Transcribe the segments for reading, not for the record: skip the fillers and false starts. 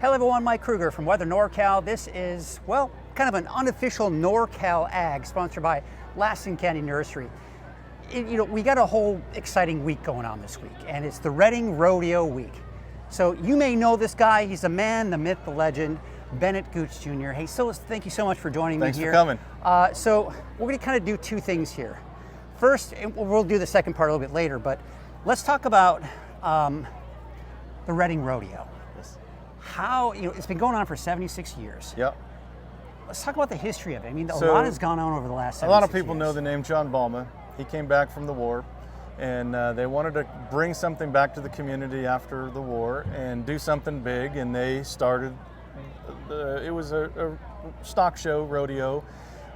Hello everyone, Mike Kruger from Weather NorCal. This is, well, kind of an unofficial NorCal Ag sponsored by Laston County Nursery. We got a whole exciting week going on this week, and it's the Redding Rodeo Week. So you may know this guy. He's the man, the myth, the legend, Bennett Gooch Jr. Hey, so thank you so much for joining me here. Thanks for coming. So we're going to kind of do two things here. First, and we'll do the second part a little bit later, but let's talk about the Redding Rodeo. How, it's been going on for 76 years. Yep. Let's talk about the history of it. I mean, a lot has gone on over the last 76 years. A lot of people know the name John Balma. He came back from the war, and they wanted to bring something back to the community after the war and do something big, and they started, it was a stock show rodeo.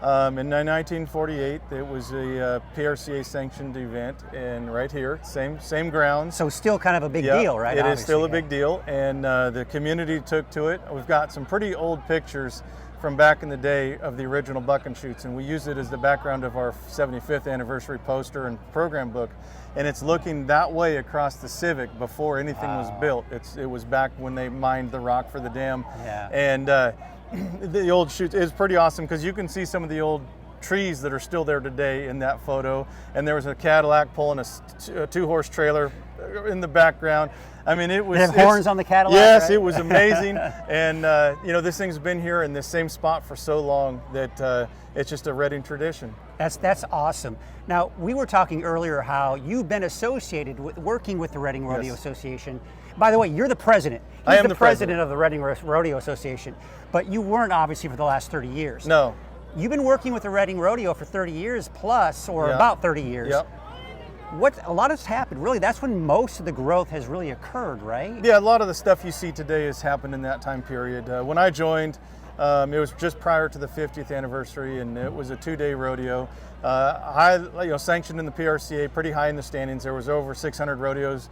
In 1948, it was a PRCA sanctioned event, and right here, same grounds. So still kind of a big deal, right? It is still a big deal, and the community took to it. We've got some pretty old pictures from back in the day of the original buck and shoots, and we use it as the background of our 75th anniversary poster and program book. And it's looking that way across the Civic before anything was built. It was back when they mined the rock for the dam. Yeah. And the old chutes is pretty awesome because you can see some of the old trees that are still there today in that photo. And there was a Cadillac pulling a two-horse trailer in the background. I mean, it was. They have horns on the Cadillac. Yes, right? It was amazing. And this thing's been here in this same spot for so long that it's just a Redding tradition. That's awesome. Now, we were talking earlier how you've been associated with working with the Redding Rodeo Association. By the way, you're the president. I am the president of the Redding Rodeo Association, but you weren't obviously for the last 30 years. No. You've been working with the Redding Rodeo for 30 years plus, or about 30 years. Yep. A lot has happened, really. That's when most of the growth has really occurred, right? Yeah, a lot of the stuff you see today has happened in that time period. When I joined, it was just prior to the 50th anniversary, and it was a 2-day rodeo. Sanctioned in the PRCA, pretty high in the standings. There was over 600 rodeos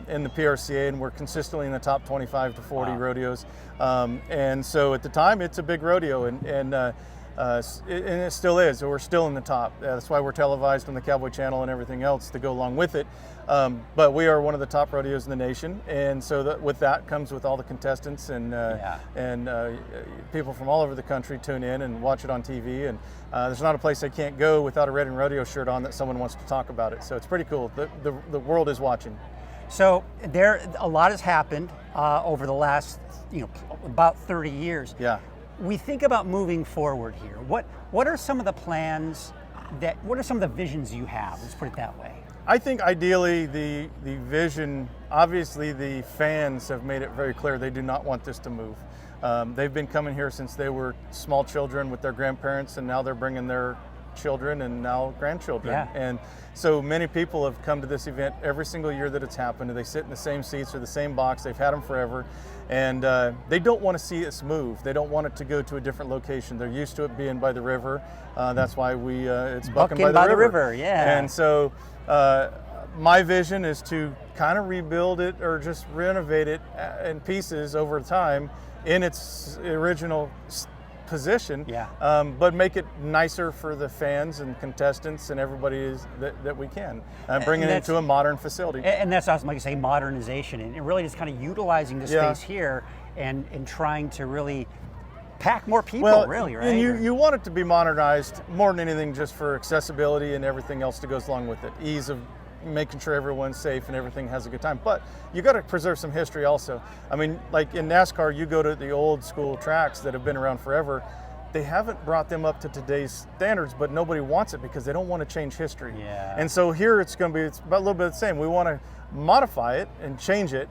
in the PRCA, and we're consistently in the top 25 to 40 rodeos. And so at the time, it's a big rodeo, and it still is. So we're still in the top. That's why we're televised on the Cowboy Channel and everything else to go along with it. But we are one of the top rodeos in the nation, and so with that comes with all the contestants and people from all over the country tune in and watch it on TV. And there's not a place I can't go without a Redding Rodeo shirt on that someone wants to talk about it. So it's pretty cool. The world is watching. So a lot has happened over the last about 30 years. Yeah. We think about moving forward here. What are some of the plans what are some of the visions you have? Let's put it that way. I think ideally the vision, obviously the fans have made it very clear they do not want this to move. They've been coming here since they were small children with their grandparents, and now they're bringing their children and now grandchildren. Yeah. And so many people have come to this event every single year that it's happened, and they sit in the same seats or the same box. They've had them forever, and they don't want to see us move. They don't want it to go to a different location. They're used to it being by the river. That's why it's bucking by the river. Yeah. And so my vision is to kind of rebuild it or just renovate it in pieces over time in its original position, but make it nicer for the fans and contestants and everybody that we can, bring it into a modern facility. And that's awesome, like you say, modernization, and really just kind of utilizing the space here and trying to really pack more people, really, right? And you want it to be modernized more than anything just for accessibility and everything else that goes along with it. Ease of making sure everyone's safe and everything has a good time. But you got to preserve some history also. I mean, like in NASCAR, you go to the old school tracks that have been around forever. They haven't brought them up to today's standards, but nobody wants it because they don't want to change history. Yeah. And so here it's about a little bit the same. We want to modify it and change it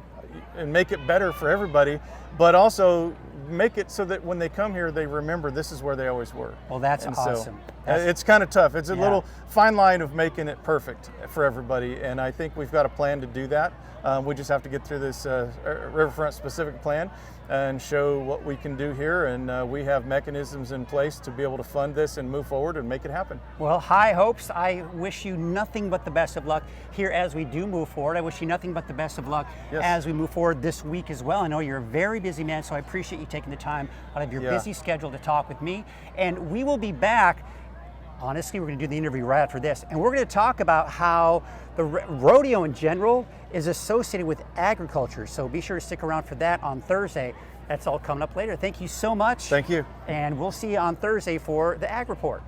and make it better for everybody, but also make it so that when they come here, they remember this is where they always were. Well, that's awesome. It's kind of tough. It's a little fine line of making it perfect for everybody, and I think we've got a plan to do that. We just have to get through this riverfront specific plan and show what we can do here, and we have mechanisms in place to be able to fund this and move forward and make it happen. Well, high hopes. I wish you nothing but the best of luck here as we do move forward. I wish you nothing but the best of luck as we move forward this week as well. I know you're a very busy man, so I appreciate you taking the time out of your busy schedule to talk with me, and we will be back. Honestly, we're going to do the interview right after this, and we're going to talk about how the rodeo in general is associated with agriculture. So be sure to stick around for that on Thursday That's all coming up later. Thank you so much. Thank you. And we'll see you on Thursday for the Ag Report.